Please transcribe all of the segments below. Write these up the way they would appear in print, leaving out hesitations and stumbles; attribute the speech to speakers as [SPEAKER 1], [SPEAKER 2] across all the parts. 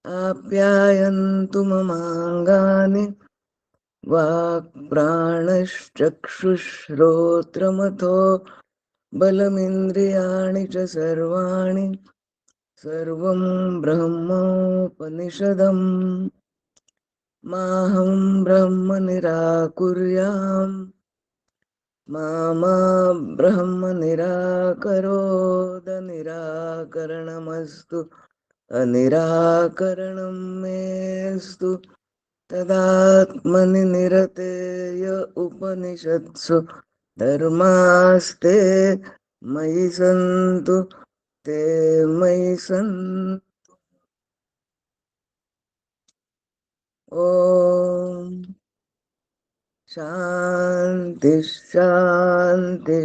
[SPEAKER 1] आप्यायन्तु ममाङ्गानि वाक्प्राणश्चक्षुश्रोत्रमथो बलमिन्द्रियाणि च सर्वाणि सर्वं ब्रह्मोपनिषदम् माहं ब्रह्म निराकुर्याम् मा ब्रह्म निराकरोद निराकरणमस्तु अनिराकरणं मेस्तु तदात्मनि निरतेय उपनिषत्सु धर्मास्ते मयि सन्तु ते मयि सन्तु। ॐ शान्ति शान्ति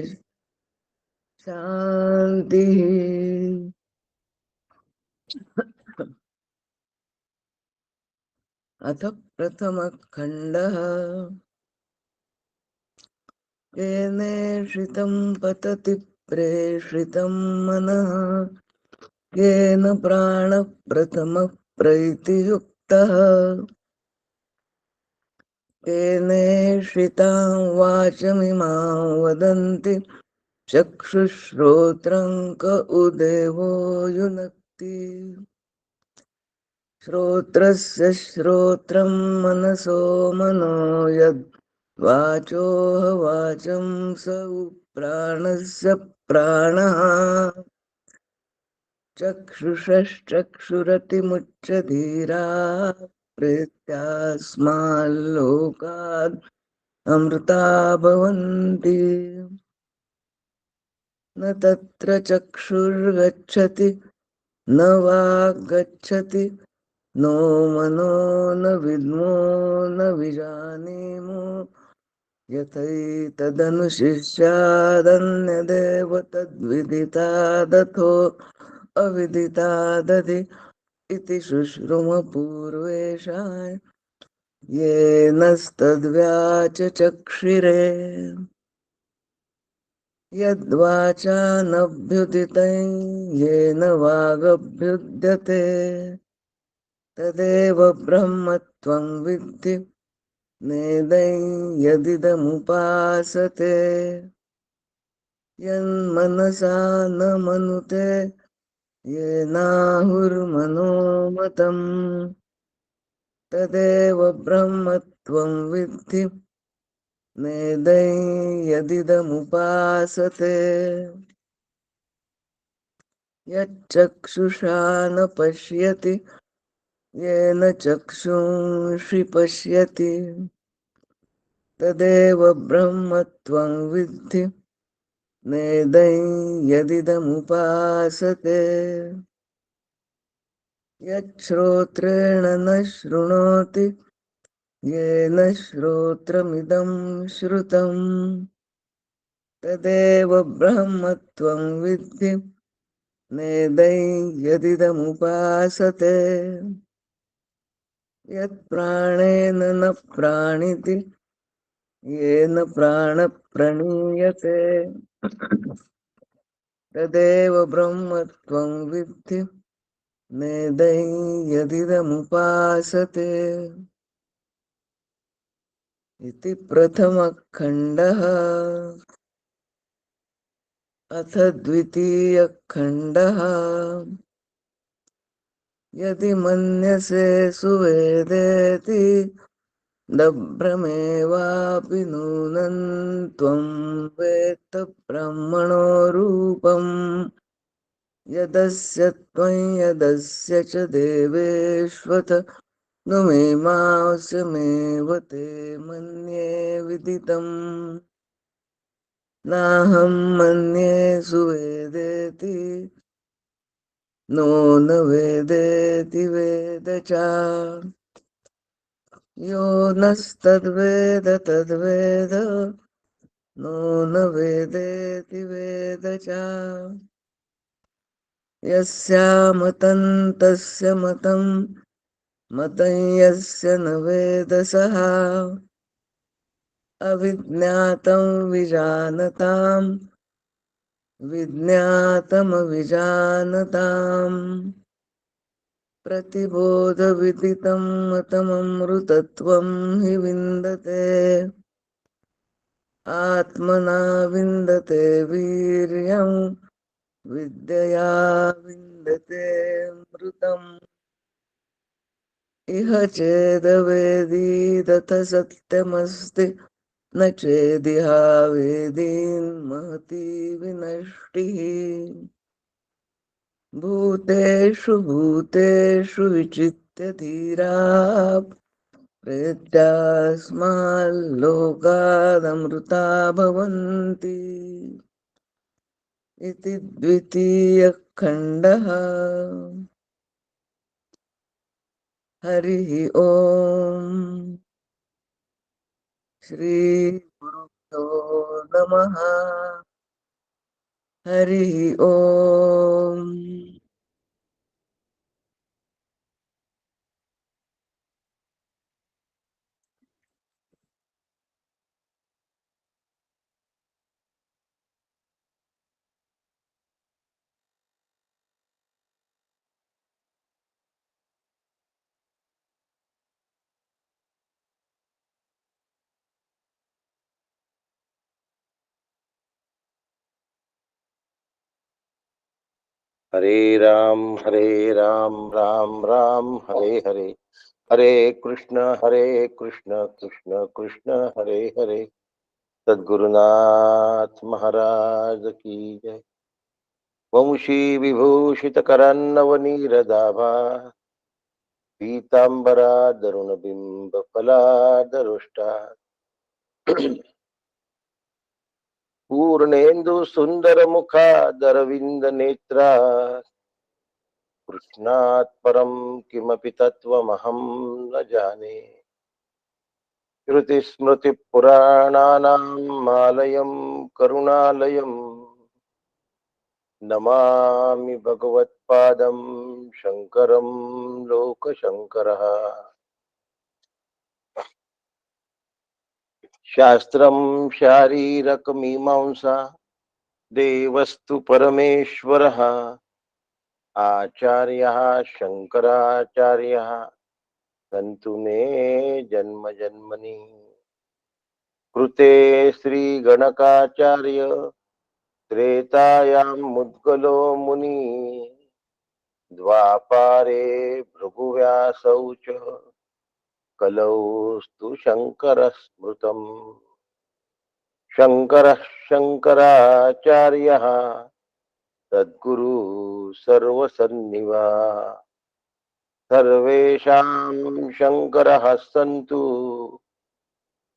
[SPEAKER 1] शान्तिः। अथ प्रथमः खण्डः येनेषितं पतति प्रेषितं मनः येन प्राणः प्रथमः प्रैतियुक्तः येनेषितां वाचमिमां वदन्ति चक्षुश्रोत्रं क उदेवो युनक्ति श्रोत्रस्य श्रोत्रं मनसो मनो यद् वाचोह वाचं स प्राणस्य प्राणः चक्षुषश्चक्षुरतिमुच्यधीरा प्रेत्यास्माल्लोकाद् अमृता भवन्ति न तत्र चक्षुर्गच्छति न वाग्गच्छति नो मनो न विद्मो न विजानीमो यथैतदनुशिष्यादन्यदेव तद्विदितादथो अविदितादधि इति शुश्रुमपूर्वेषां येनस्तद्व्याचचक्षिरे यद्वाचानभ्युदितं येन वागभ्युद्यते तदेव ब्रह्मत्वं विद्धि नेदं यदिदमुपासते यन्मनसा न मनुते येनाहुर्मनोमतं तदेव ब्रह्मत्वं विद्धि नेदं यदिदमुपासते यच्चक्षुषा न पश्यति येन चक्षुंषि पश्यति तदेव ब्रह्मत्वं विद्धि नेदं यदिदमुपासते यच्छ्रोत्रेण न शृणोति येन श्रोत्रमिदं श्रुतं तदेव ब्रह्मत्वं विद्धि नेदं यदिदमुपासते यत्प्राणेन न प्राणिति येन प्राणप्रणीयते तदेव ब्रह्मत्वं विद्धि नेदं यदिदमुपासते इति प्रथमः खण्डः। अथ द्वितीयः खण्डः यदि मन्यसे सुवेदेति दभ्रमेवापि नूनं त्वं वेत्त ब्रह्मणो रूपम् यदस्य त्वं यदस्य च देवेष्वथ नुमेमांसमेव ते मन्ये विदितम् नाहं मन्ये सुवेदेति नो न वेदेति वेद च यो नस्तद्वेद तद्वेद नो न वेदेति वेद च यस्यामतं तस्य मतं मतं यस्य न वेद सः अविज्ञातं विजानताम् विज्ञातमविजानताम् प्रतिबोधविदितं मतममृतत्वं हि विन्दते आत्मना विन्दते वीर्यं विद्यया विन्दते मृतम् इह चेदवेदीदथ सत्यमस्ति न चेदिहावेदीन् महती विनष्टिः भूतेषु भूतेषु विचित्य धीराः प्रेत्यास्माल्लोकादमृता भवन्ति इति द्वितीयः खण्डः। हरिः ओम्। श्रीगुरुभ्यो नमः। हरिः ओम्।
[SPEAKER 2] हरे राम राम राम हरे हरे, हरे कृष्ण कृष्ण कृष्ण हरे हरे। सद्गुरुनाथ महाराज की जय। वंशी विभूषित करन्नवनीरदाभा पीतांबरा दरुण बिंब फलादरुष्टा पूर्णेन्दु सुंदर मुखादरविंद नेत्रा कृष्णात् परं किमपि तत्त्वमहं न जाने। श्रुतिस्मृतिपुराणानाम् आलयं करुणालयं नमामि भगवत्पादं शङ्करं लोकशङ्करः। शास्त्रं शारीरकमीमांसा देवस्तु परमेश्वरः आचार्यः शङ्कराचार्यः सन्तु मे जन्म जन्मनि कृते श्रीगणकाचार्य त्रेतायां मुद्गलो मुनि द्वापारे भृगुव्यासौ च कलौ स्तु शङ्करः स्मृतम्। शङ्करः शङ्कराचार्यः सद्गुरु सर्वसन्निवा सर्वेषां शङ्करः सन्तु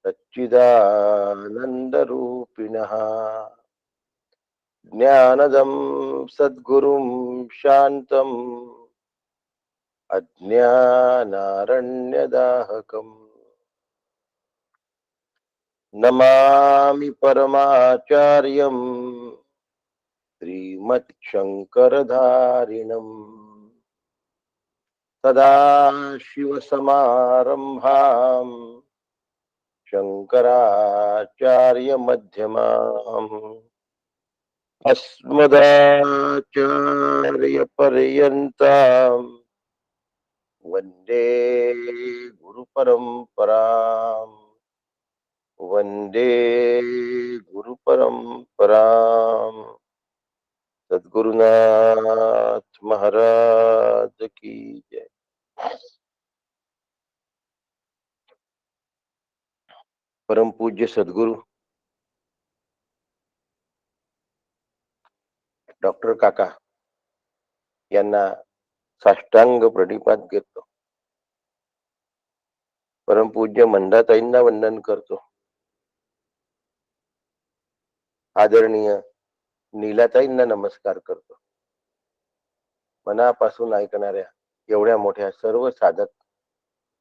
[SPEAKER 2] सच्चिदानन्दरूपिणः। ज्ञानदं सद्गुरुं शान्तम् अज्ञानारण्यदाहकम् नमामि परमाचार्यम् श्रीमच्छङ्करधारिणम्। सदाशिवसमारम्भाम् शङ्कराचार्यमध्यमाम् अस्मदाचार्यपर्यन्ताम् वन्दे गुरुपरम्पराम्। वन्दे गुरुपरम्पराम्। सद्गुरुनाथ महाराज की जय। परम पूज्य सद्गुरु डॉक्टर काका यांना साष्टांग प्रणिपात करतो. परम पूज्य मंदाताईंना वंदन करतो. आदरणीय नीलाताईंना नमस्कार करतो. मनापासून ऐकणाऱ्या एवढ्या मोठ्या सर्व साधक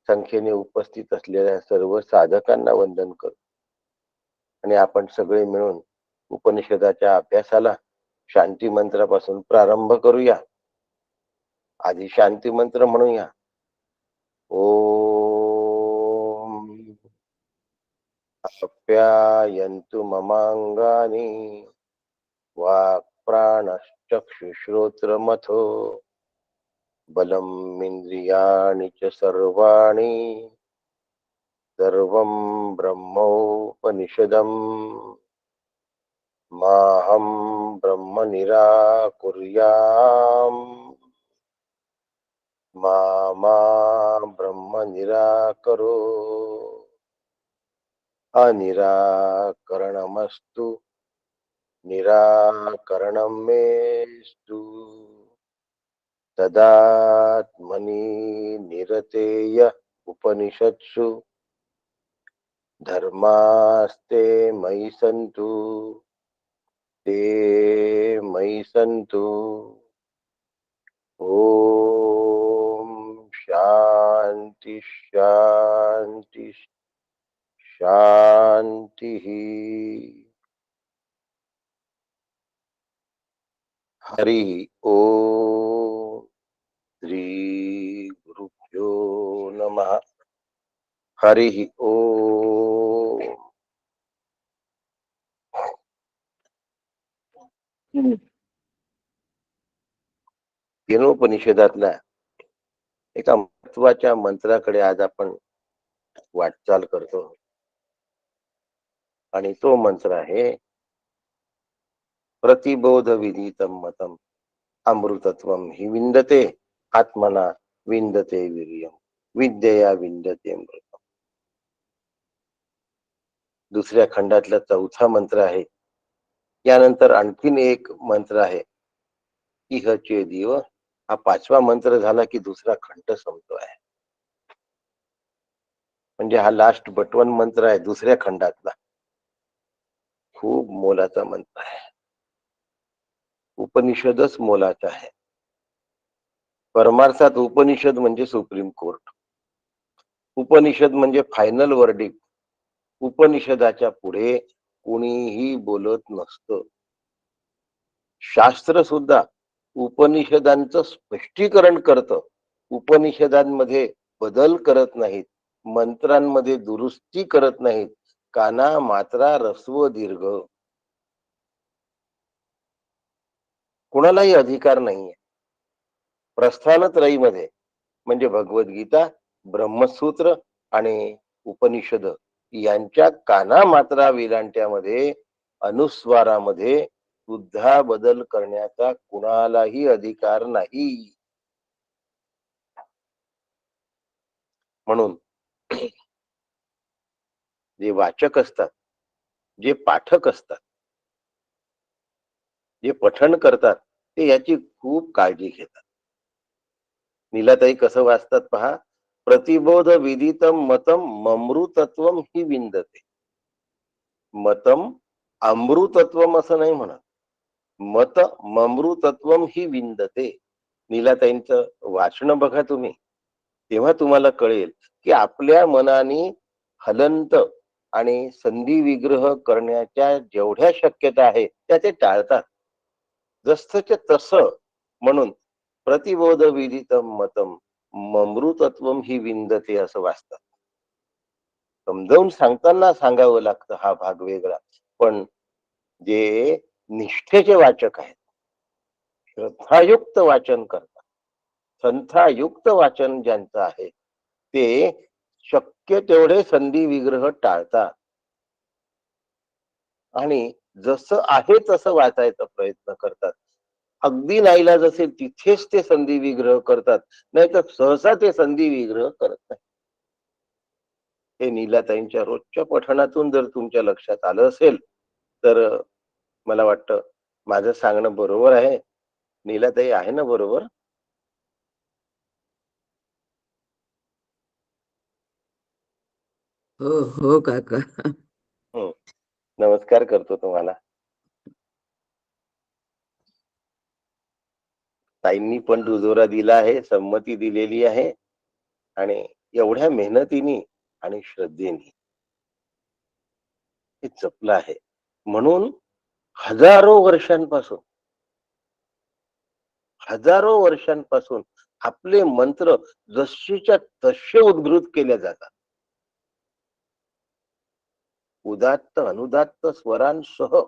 [SPEAKER 2] संख्येने उपस्थित असलेल्या सर्व साधकांना वंदन करतो. आणि आपण सगळे मिळून उपनिषदाच्या अभ्यासाला शांती मंत्रापासून प्रारंभ करूया. आधी शांती मंत्र म्हणूया. ओम अप्यायन्तु ममांगानि वाक् प्राणश्चक्षुश्रोत्रमथो बलम् इन्द्रियाणि च सर्वाणि सर्वं ब्रह्मोपनिषदम् माहं ब्रह्म निराकुर्याम् मा ब्रह्म निराकरो अनिराकरणमस्तु निराकरणं मेस्तु तदात्मनि निरतेय उपनिषत्सु धर्मास्ते मयि सन्तु ते मयि सन्तु ओम शांति शांति शांति। हरि ओम श्री गुरुभ्यो नमः। हरि ओम। केनोपनिषदातल्या एका महत्वाच्या मंत्राकडे आज आपण वाटचाल करतो आणि तो मंत्र आहे प्रतिबोध विदितम मतम अमृतत्वम हि विंदते आत्मना विंदते वीर्यम विद्यया विंदते अमृतम। दुसऱ्या खंडातला चौथा मंत्र आहे। यानंतर आणखीन एक मंत्र आहे इह चेदिव। हा पाचवा मंत्र झाला की दुसरा खंड संपतो आहे। म्हणजे हा लास्ट बटवन मंत्र आहे दुसऱ्या खंडातला। खूप मोलाचा मंत्र आहे। उपनिषदच मोलाचा आहे। परमार्थात उपनिषद म्हणजे सुप्रीम कोर्ट। उपनिषद म्हणजे फायनल वर्डिक्ट। उपनिषदाच्या पुढे कोणीही बोलत नसतं। शास्त्र सुद्धा उपनिषदांचं स्पष्टीकरण करतं। उपनिषदांमध्ये बदल करत नाहीत, मंत्रांमध्ये दुरुस्ती करत नाहीत। काना मात्रा रस्व दीर्घ कोणालाही अधिकार नाहीये। प्रस्थानत्रयीमध्ये म्हणजे भगवद्गीता, ब्रह्मसूत्र आणि उपनिषद यांच्या काना मात्रा वेलांट्यामध्ये अनुस्वारामध्ये सुद्धा बदल करण्याचा कुणालाही अधिकार नाही। म्हणून जे वाचक असतात, जे पाठक असतात, जे पठण करतात ते याची खूप काळजी घेतात। नीलाताई कसं वाचतात पहा। प्रतिबोध विदितम मतम ममृतत्वम हि विंदते। मतम अमृतत्वम असं नाही म्हणत, मत ममृतत्वम हि विंदते। नीलाताईंचं वाचन बघा तुम्ही, तेव्हा तुम्हाला कळेल की आपल्या मनाने हलंत आणि संधी विग्रह करण्याच्या जेवढ्या शक्यता आहे त्या ते टाळतात। जसच्या तस म्हणून प्रतिबोध विदितम मतम ममृतत्वम हि विंदते असं वाचतात। समजावून सांगताना सांगावं लागतं हा भाग वेगळा। पण जे निष्ठेचे वाचक आहेत, श्रद्धायुक्त वाचन करतात, संथायुक्त वाचन ज्यांचं आहे ते शक्य तेवढे संधी विग्रह टाळतात आणि जसं आहे तसं वाचायचा प्रयत्न करतात। अगदी नाईलाज असेल तिथेच ते संधी विग्रह करतात, नाही तर सहसा ते संधी विग्रह करत नाही। हे नीलाताईंच्या रोजच्या पठणातून जर तुमच्या लक्षात आलं असेल तर मला वाटतं माझं सांगणं बरोबर आहे। नीलाताई आहे ना बरोबर?
[SPEAKER 1] हो हो काका.
[SPEAKER 2] हम्म. नमस्कार करतो तुम्हाला। ताईंनी पण दुजोरा दिला आहे, संमती दिलेली आहे आणि एवढ्या मेहनतीने आणि श्रद्धेने हे जपलं आहे। म्हणून हजारो वर्षांपासून आपले मंत्र जशीच्या तसे उद्गृत केले जातात। उदात्त अनुदात्त स्वरांसह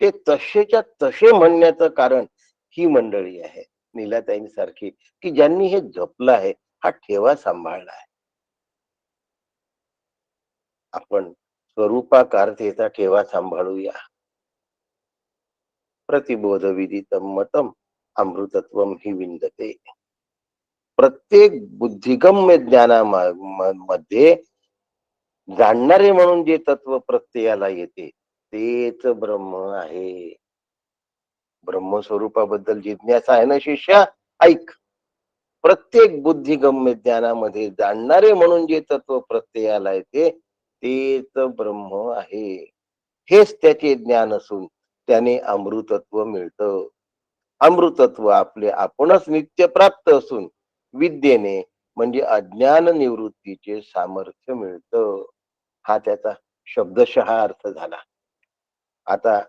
[SPEAKER 2] ते तसेच्या तसे म्हणण्याचं कारण ही मंडळी आहे। नीलाताईंसारखी, की ज्यांनी हे जपलं आहे, हा ठेवा सांभाळला आहे. आपण स्वरूपाकारतेचा ठेवा सांभाळूया. प्रतिबोध विदितम मतम अमृतत्वम हि विंदते. प्रत्येक बुद्धिगम्य मध्ये जाणणारे म्हणून जे तत्व प्रत्ययाला येते तेच ब्रह्म आहे. ब्रह्मस्वरूपाबद्दल जिज्ञासा आहे ना शिष्या, ऐक. प्रत्येक बुद्धिगम्य ज्ञानामध्ये जाणणारे म्हणून जे तत्व प्रत्ययाला येते तेच ब्रह्म आहे. हेच त्याचे ज्ञान असून त्याने अमृतत्व मिळतं. अमृतत्व आपले आपणच नित्य प्राप्त असून विद्येने म्हणजे अज्ञान निवृत्तीचे सामर्थ्य मिळतं. हा त्याचा शब्दशः अर्थ झाला. आता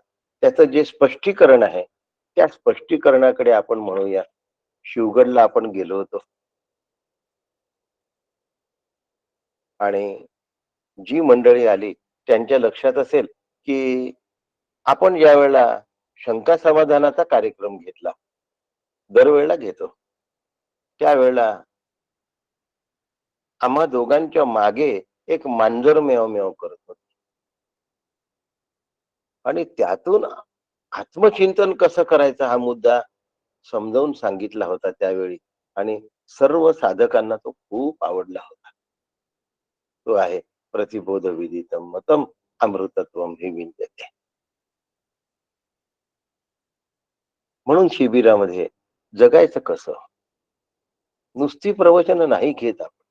[SPEAKER 2] त्याचं जे स्पष्टीकरण आहे त्या स्पष्टीकरणाकडे आपण म्हणूया. शिवगडला आपण गेलो होतो आणि जी मंडळी आली त्यांच्या लक्षात असेल की आपण ज्या वेळेला शंका समाधानाचा कार्यक्रम घेतला, दरवेळेला घेतो, त्यावेळेला आम्हा दोघांच्या मागे एक मांजर मेव मेव करत होत आणि त्यातून आत्मचिंतन कसं करायचं हा मुद्दा समजावून सांगितला होता त्यावेळी आणि सर्व साधकांना तो खूप आवडला होता. तो आहे प्रतिबोध विदितम मतम अमृतत्वम हे विद्यते. म्हणून शिबिरामध्ये जगायचं कसं, नुसती प्रवचन नाही घेत आपण,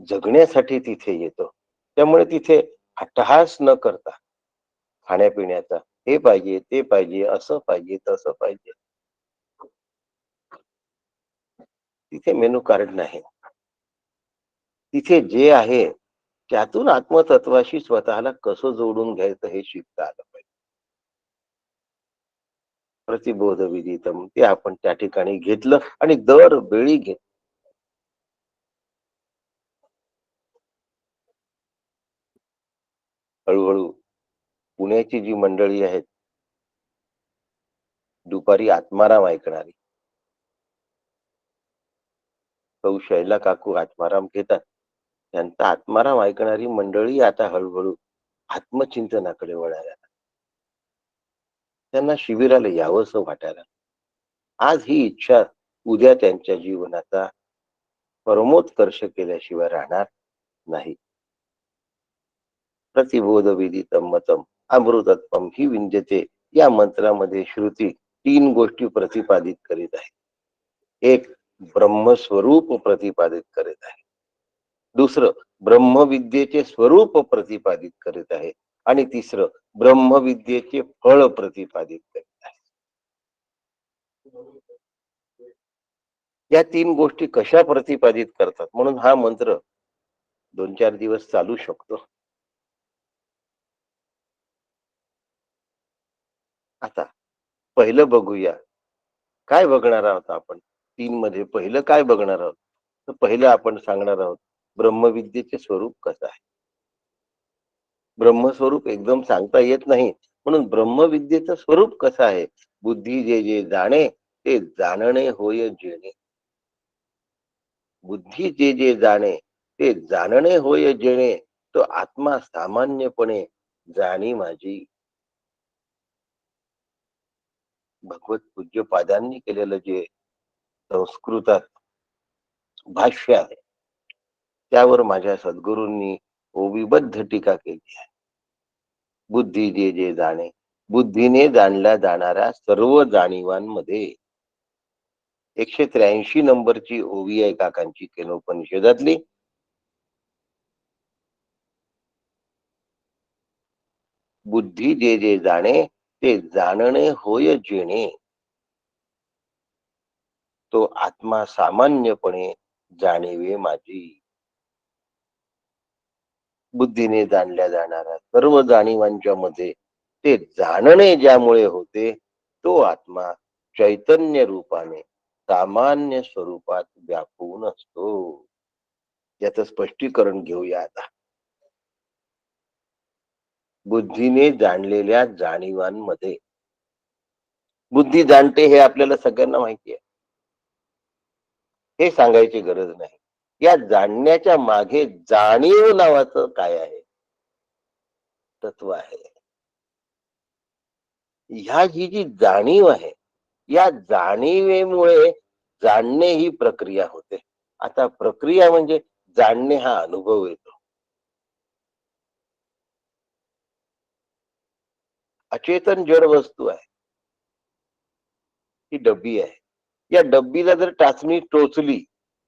[SPEAKER 2] जगण्यासाठी तिथे येतो. त्यामुळे तिथे अट्टहास न करता खाण्यापिण्याचा हे पाहिजे ते पाहिजे असं पाहिजे तसं पाहिजे, तिथे मेनू कार्ड नाही. तिथे जे आहे त्यातून आत्मतत्वाशी स्वतःला कसं जोडून घ्यायचं हे शिकता आलं पाहिजे. प्रतिबोध विदितम ते आपण त्या ठिकाणी घेतलं आणि दरवेळी घेत. हळूहळू पुण्याची जी मंडळी आहेत, दुपारी आत्माराम ऐकणारी, सौ शैला काकू आत्माराम घेतात, त्यांचा आत्माराम ऐकणारी मंडळी आता हळूहळू आत्मचिंतनाकडे वळायला, त्यांना शिबिराला यावंसं वाटायला. आज ही इच्छा उद्या त्यांच्या जीवनाचा परमोत्कर्ष केल्याशिवाय राहणार नाही. प्रतिबोध विदितम मतम अमृतत्वम ही विंजते या मंत्रामध्ये श्रुती तीन गोष्टी प्रतिपादित करीत आहे. एक, ब्रह्मस्वरूप प्रतिपादित करीत आहे. दुसरं, ब्रह्मविद्येचे स्वरूप प्रतिपादित करीत आहे आणि तिसरं, ब्रह्मविद्येचे फळ प्रतिपादित करीत आहे. या तीन गोष्टी कशा प्रतिपादित करतात म्हणून हा मंत्र 2-4 दिवस चालू शकतो. आता पहिलं बघूया, काय बघणार आहोत आपण. तीन मध्ये पहिलं काय बघणार आहोत, तर पहिलं आपण सांगणार आहोत ब्रह्मविद्येचे स्वरूप कसं आहे. ब्रह्मस्वरूप एकदम सांगता येत नाही, म्हणून ब्रह्मविद्येचं स्वरूप कसं आहे. बुद्धी जे जे जाणे ते जाणणे होय जेणे. बुद्धी जे जे जाणे ते जाणणे होय जेणे, तो आत्मा सामान्यपणे जाणी माझी. भगवत पूज्यपादांनी केलेलं जे संस्कृतात भाष्य आहे त्यावर माझ्या सद्गुरूंनी ओविबद्ध टीका केली आहे. बुद्धी जे जे जाणे, बुद्धीने जाणल्या जाणाऱ्या सर्व जाणीवांमध्ये 183 नंबरची ओवी आहे काकांची केनोपनिषदातली. बुद्धी जे जे जाणे ते जाणणे होय जेणे, तो आत्मा सामान्यपणे जाणीवे माझी. बुद्धीने जाणल्या जाणाऱ्या सर्व जाणीवांच्या मध्ये ते जाणणे ज्यामुळे होते तो आत्मा चैतन्य रूपाने सामान्य स्वरूपात व्यापून असतो. याचं स्पष्टीकरण घेऊया आता. बुद्धीने जाणलेल्या जाणीवांमध्ये बुद्धी जाणते हे आपल्याला सगळ्यांना माहिती आहे. हे सांगायची गरज नाही. या जाणण्याच्या मागे जाणीव नावाचं काय आहे, तत्व आहे. ह्या जी जाणीव आहे, या जाणीवेमुळे जाणणे ही प्रक्रिया होते. आता प्रक्रिया म्हणजे जाणणे हा अनुभव येतो. अचेतन जड वस्तू आहे, ही डब्बी आहे. या डब्बीला जर टाचणी टोचली,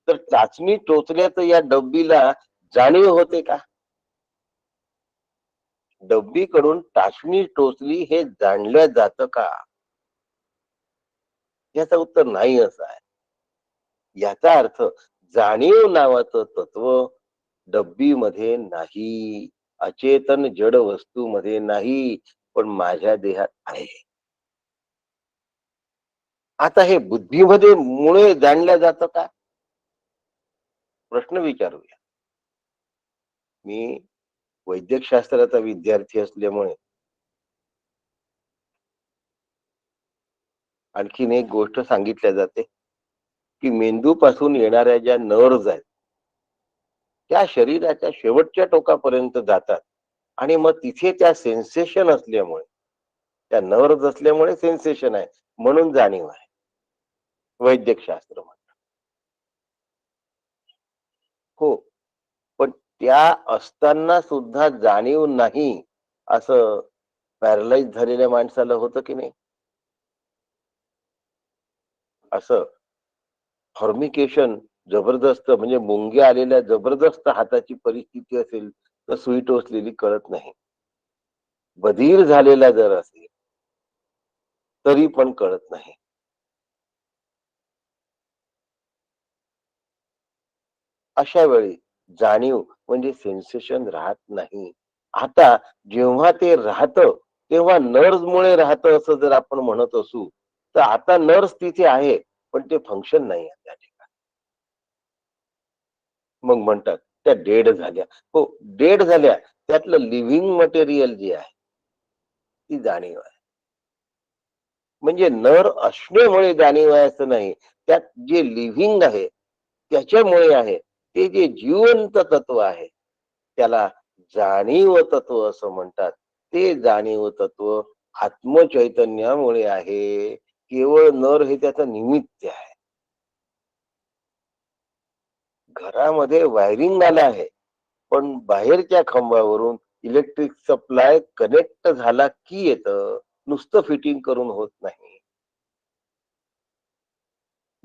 [SPEAKER 2] तर टाचणी टोचल्या तर या डब्बीला जाणीव होते का? डब्बीकडून टाचणी टोचली हे जाणलं जातं का? याचं उत्तर नाही असं आहे. याचा अर्थ जाणीव नावाचं तत्व डब्बीमध्ये नाही, अचेतन जड वस्तूमध्ये नाही, पण माझ्या देहात आहे. आता हे बुद्धीमध्ये मुळे जाणलं जातं का? प्रश्न विचारूया. मी वैद्यकशास्त्राचा विद्यार्थी असल्यामुळे आणखीन एक गोष्ट सांगितल्या जाते, की मेंदूपासून येणाऱ्या ज्या नर्व्हज आहेत, त्या शरीराच्या शेवटच्या टोकापर्यंत जातात आणि मग तिथे त्या सेन्सेशन असल्यामुळे, त्या नर्व्हज असल्यामुळे सेन्सेशन आहे, म्हणून जाणीव आहे. वैद्यकशास्त्र म्हणतात. हो, पण त्या असताना सुद्धा जाणीव नाही, असं पॅरलाइज झालेल्या माणसाला होतं की नाही? असं फॉर्मिकेशन जबरदस्त म्हणजे मुंग्या आलेल्या जबरदस्त हाताची परिस्थिती असेल, तर सुई टोचलेली कळत नाही. बधीर झालेला जर असेल, तरी पण कळत नाही. अशा वेळी जाणीव म्हणजे सेन्सेशन राहत नाही. आता जेव्हा ते राहतं, तेव्हा नर्व्हमुळे राहतं असं जर आपण म्हणत असू, तर आता नर्व्ह तिथे आहे, पण ते फंक्शन नाही आहे त्या ठिकाणी. मग म्हणतात त्या डेड झाल्या. हो, डेड झाल्या. त्यातलं लिव्हिंग मटेरियल जे आहे, ती जाणीव आहे. म्हणजे नर असण्यामुळे जाणीव आहे असं नाही. त्यात जे लिव्हिंग आहे, त्याच्यामुळे आहे. ते जे जिवंत तत्व आहे, त्याला जाणीव तत्व असं म्हणतात. ते जाणीव तत्व आत्मचैतन्यामुळे आहे. केवळ नर हे त्याचं निमित्त आहे. घरामध्ये वायरिंग आलं आहे, पण बाहेरच्या खांबावरून इलेक्ट्रिक सप्लाय कनेक्ट झाला की येतं. नुसतं फिटिंग करून होत नाही.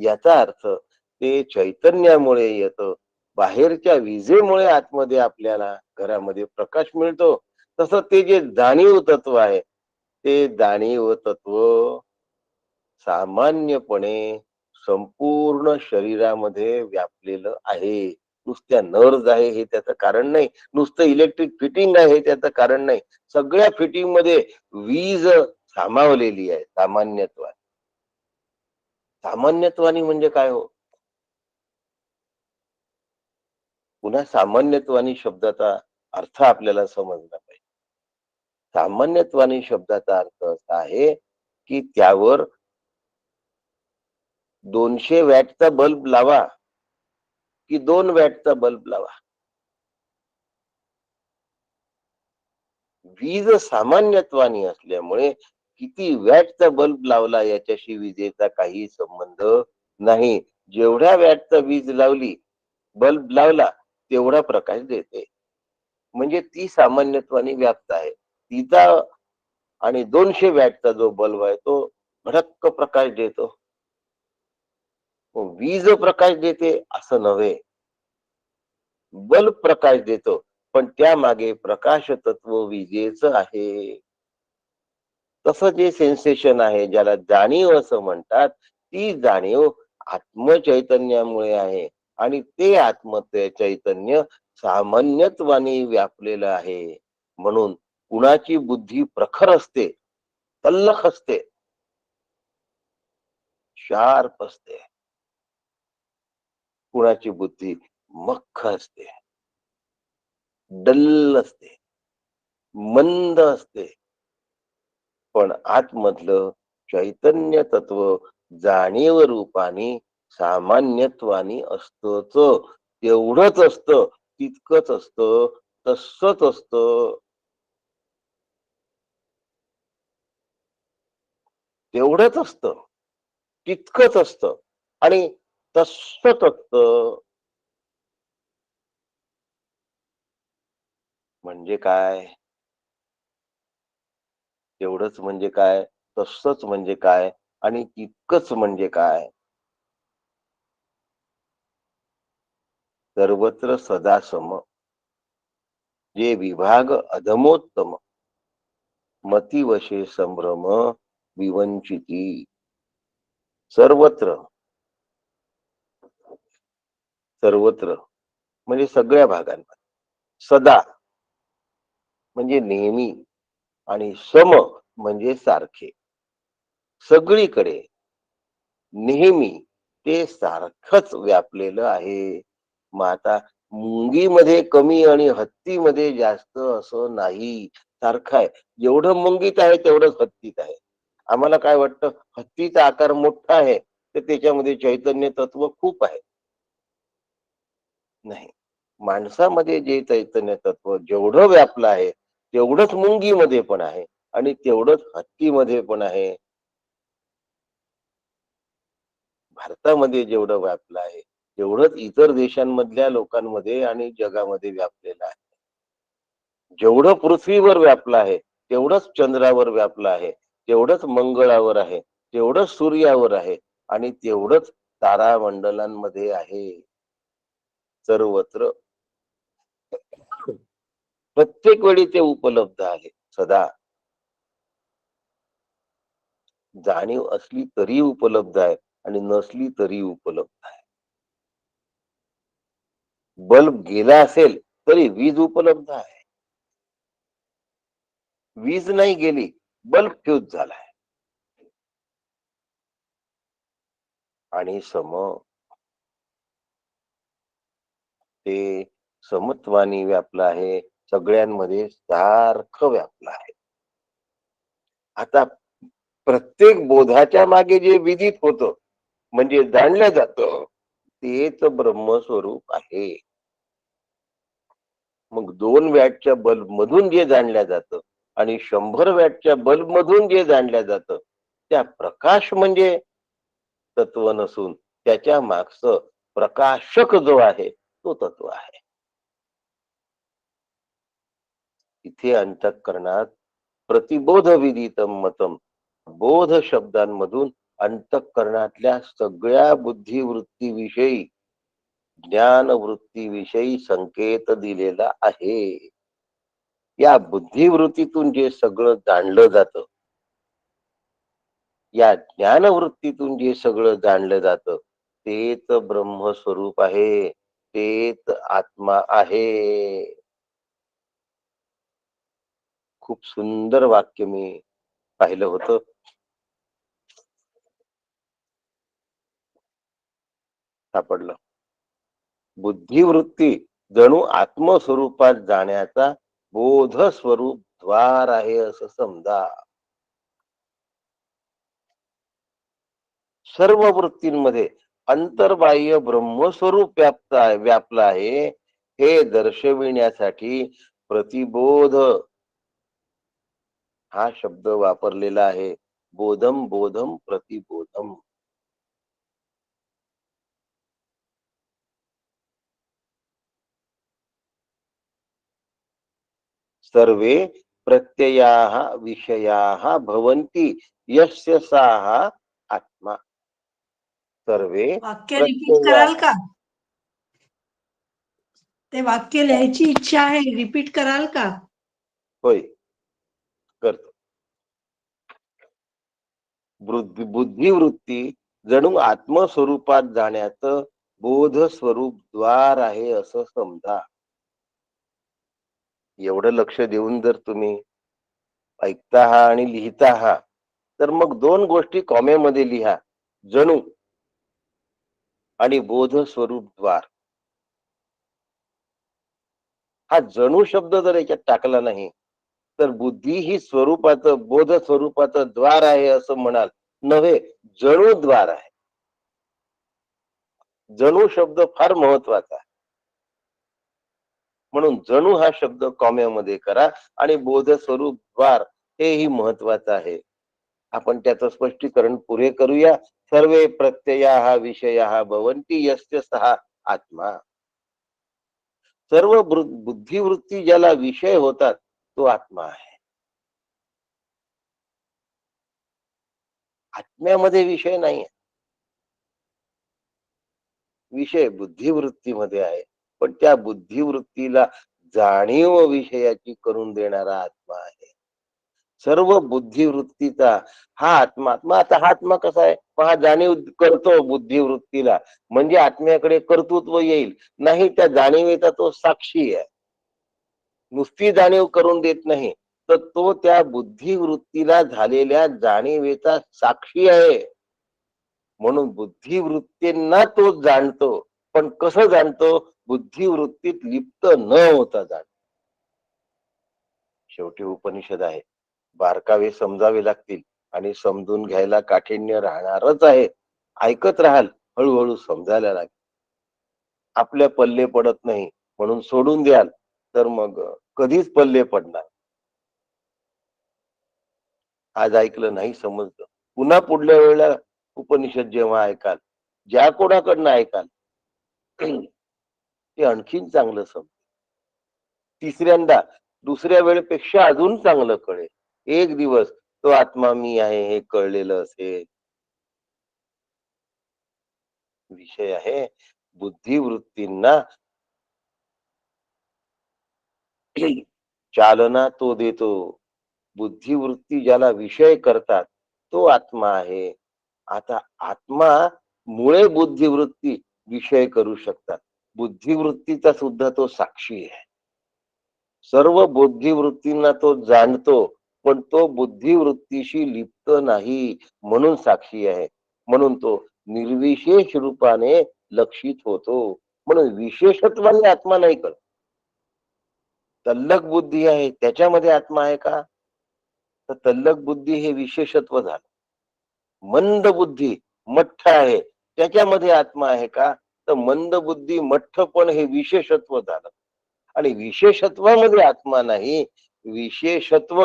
[SPEAKER 2] याचा अर्थ ते चैतन्यामुळे येतं. बाहेरच्या विजेमुळे आतमध्ये आपल्याला घरामध्ये प्रकाश मिळतो. तसं ते जे जाणीव तत्व आहे, ते जाणीव तत्व सामान्यपणे संपूर्ण शरीरामध्ये व्यापलेलं आहे. नुसत्या नर्व्हज आहे हे त्याचं कारण नाही. नुसतं इलेक्ट्रिक फिटिंग आहे हे त्याचं कारण नाही. सगळ्या फिटिंग मध्ये वीज सामावलेली आहे सामान्यत्वाने. सामान्यत्वाने म्हणजे काय हो? पुन्हा सामान्यत्वानी शब्दाचा अर्थ आपल्याला समजला पाहिजे. सामान्यत्वानी शब्दाचा अर्थ असा आहे, की त्यावर 200 वॅटचा बल्ब लावा की 2 वॅटचा बल्ब लावा. वीज सामान्यत्वानी असल्यामुळे किती वॅटचा बल्ब लावला याच्याशी विजेचा काही संबंध नाही. जेवढ्या वॅटचा वीज लावली, बल्ब लावला, तेवढा प्रकाश देते. म्हणजे ती सामान्यत्वाने व्याप्त आहे. तिचा आणि 200 वॅटचा जो बल्ब आहे तो भडक्क प्रकाश देतो. वीज प्रकाश देते असं नव्हे. बल्ब प्रकाश देतो, पण त्यामागे प्रकाश तत्व विजेचं आहे. तसं जे सेन्सेशन आहे, ज्याला जाणीव असं म्हणतात, ती जाणीव आत्मचैतन्यामुळे आहे आणि ते चैतन्य सामान्यत्वाने व्यापलेलं आहे. म्हणून कुणाची बुद्धी प्रखर असते, तल्लख असते, शार्प असते. कुणाची बुद्धी मख्ख असते, डल असते, मंद असते. पण आतमधलं चैतन्य तत्व जाणीव रूपाने सामान्यत्वानी असतच. तेवढंच असतं, तितकंच असतं, तसंच असतं, तेवढंच असतं, तितकंच असतं आणि तसंच असतं. म्हणजे काय? तेवढंच म्हणजे काय? तसंच म्हणजे काय? आणि तितकंच म्हणजे काय? सर्वत्र सदा सम, जे विभाग अधमोत्तम, मतिवशे संभ्रम विवंचिती. सर्वत्र, सर्वत्र म्हणजे सगळ्या भागांमध्ये, सदा म्हणजे नेहमी, आणि सम म्हणजे सारखे, सगळीकडे नेहमी ते सारखंच व्यापलेलं आहे. मग आता मुंगीमध्ये कमी आणि हत्तीमध्ये जास्त असं नाही, सारखं आहे. जेवढं मुंगीत आहे तेवढंच हत्तीत आहे. आम्हाला काय वाटतं, हत्तीचा आकार मोठा आहे तर त्याच्यामध्ये चैतन्य तत्व खूप आहे. नाही, माणसामध्ये जे चैतन्य तत्व जेवढं व्यापलं आहे तेवढंच मुंगीमध्ये पण आहे आणि तेवढंच हत्तीमध्ये पण आहे. भारतामध्ये जेवढं व्यापलं आहे तेवढंच इतर देशांमधल्या लोकांमध्ये आणि जगामध्ये व्यापलेलं आहे. जेवढं पृथ्वीवर व्यापलं आहे तेवढंच चंद्रावर व्यापलं आहे, तेवढंच मंगळावर आहे, तेवढंच सूर्यावर आहे आणि तेवढंच तारामंडलांमध्ये आहे. सर्वत्र प्रत्येक वेळी ते उपलब्ध आहे सदा. जाणीव असली तरी उपलब्ध आहे आणि नसली तरी उपलब्ध आहे. बल्ब गेला असेल तरी वीज उपलब्ध आहे. वीज नाही गेली, बल्ब फ्यूज झालाय. आणि सम, ते समत्वानी व्यापलं आहे, सगळ्यांमध्ये सारखं व्यापलं आहे. आता प्रत्येक बोधाच्या मागे जे विदित होतं म्हणजे जाणलं जातं तेच ब्रह्मस्वरूप आहे. मग 2 वॅटच्या बल्ब मधून जे जाणलं जातं आणि 100 वॅटच्या बल्ब मधून जे जाणलं जातं त्या प्रकाश म्हणजे तत्व नसून त्याच्या मागचं प्रकाशक जो आहे तो तत्व आहे. इथे अंतःकरणात प्रतिबोध विदितम मतम, बोध शब्दांमधून अंतःकरणातल्या सगळ्या बुद्धिवृत्तीविषयी, ज्ञान वृत्तीविषयी संकेत दिलेला आहे. या बुद्धिवृत्तीतून जे सगळं जाणलं जातं, या ज्ञानवृत्तीतून जे सगळं जाणलं जातं तेच ब्रह्मस्वरूप आहे, तेच आत्मा आहे. खूप सुंदर वाक्य मी पाहिलं होतं. सापडलं. बुद्धिवृत्ती जणू आत्मस्वरूपात जाण्याचा बोध स्वरूप द्वार आहे असं समजा. सर्व वृत्तींमध्ये अंतर्बाह्य ब्रह्मस्वरूप व्यापलं आहे हे दर्शविण्यासाठी प्रतिबोध हा शब्द वापरलेला आहे. बोधम बोधम प्रतिबोधम. सर्वे प्रत्ययाः विषयाः भवन्ति यस्य साः आत्मा. सर्वे
[SPEAKER 3] वाक्य रिपीट
[SPEAKER 2] प्रत्यया,
[SPEAKER 3] कराल का? ते वाक्य लिहायची इच्छा आहे, रिपीट कराल का?
[SPEAKER 2] होय करतो. बुद्धिवृत्ती जणू आत्मस्वरूपात जाण्याचं बोध स्वरूप द्वार आहे असं समजा. एवढं लक्ष देऊन जर तुम्ही ऐकता आहात आणि लिहिता आहात तर मग 2 गोष्टी कॉमेमध्ये लिहा, जणू आणि बोध स्वरूप द्वार. हा जणू शब्द जर याच्यात टाकला नाही तर बुद्धी ही स्वरूपाचं, बोध स्वरूपाचं द्वार आहे असं म्हणाल नव्हे, जणू द्वार आहे. जणू शब्द फार महत्वाचा आहे. म्हणून जणू हा शब्द कॉम्यामध्ये करा आणि बोध स्वरूप द्वार हेही महत्वाचं आहे. आपण त्याचं स्पष्टीकरण पुरे करूया. सर्वे प्रत्यया विषया भवन्ति यस्य सहा आत्मा. सर्व बुद्धिवृत्ती ज्याला विषय होतात तो आत्मा आहे. आत्म्यामध्ये विषय नाही. विषय बुद्धिवृत्तीमध्ये आहे, पण त्या बुद्धिवृत्तीला जाणीव विषयाची करून देणारा आत्मा आहे. सर्व बुद्धिवृत्तीचा हा आत्मा. आता हा आत्मा कसा आहे? हा जाणीव करतो बुद्धिवृत्तीला, म्हणजे आत्म्याकडे कर्तृत्व येईल. नाही, त्या जाणीवेचा तो साक्षी आहे. नुसती जाणीव करून देत नाही, तर तो त्या बुद्धिवृत्तीला झालेल्या जाणीवेचा साक्षी आहे. म्हणून बुद्धिवृत्तींना तो जाणतो. पण कसं जाणतो? बुद्धिवृत्तीत लिप्त न होता जाणतो. शेवटी उपनिषद आहे, बारकावे समजावे लागतील आणि समजून घ्यायला काठिण्य राहणारच आहे. ऐकत राहाल, हळूहळू समजायला लागेल. आपल्या पल्ले पडत नाही म्हणून सोडून द्याल तर मग कधीच पल्ले पडणार. आज ऐकलं नाही समजलं, पुन्हा पुढल्या वेळेला उपनिषद जेव्हा ऐकाल, ज्या कोणाकडनं ऐकाल, ते आणखीन चांगलं समज. तिसऱ्यांदा दुसऱ्या वेळेपेक्षा अजून चांगलं कळेल. एक दिवस तो आत्मा मी आहे हे कळलेलं असेल. विषय आहे बुद्धिवृत्तींना चालना तो देतो. बुद्धिवृत्ती ज्याला विषय करतात तो आत्मा आहे. आता आत्मा मुळे बुद्धिवृत्ती विषय करू शकतात. बुद्धिवृत्तीचा सुद्धा तो साक्षी आहे. सर्व बुद्धिवृत्तींना तो जाणतो, पण तो बुद्धिवृत्तीशी लिप्त नाही म्हणून साक्षी आहे. म्हणून तो निर्विशेष रूपाने लक्षित होतो. म्हणून विशेषत्वाने आत्मा नाही कळत. तल्लक बुद्धी आहे त्याच्यामध्ये आत्मा आहे का? तर तल्लक बुद्धी हे विशेषत्व झालं. मंद बुद्धी मठ्ठ आहे त्याच्यामध्ये आत्मा आहे का? तर मंद बुद्धी मठ्ठ पण हे विशेषत्व झालं. आणि विशेषत्वामध्ये आत्मा नाही. विशेषत्व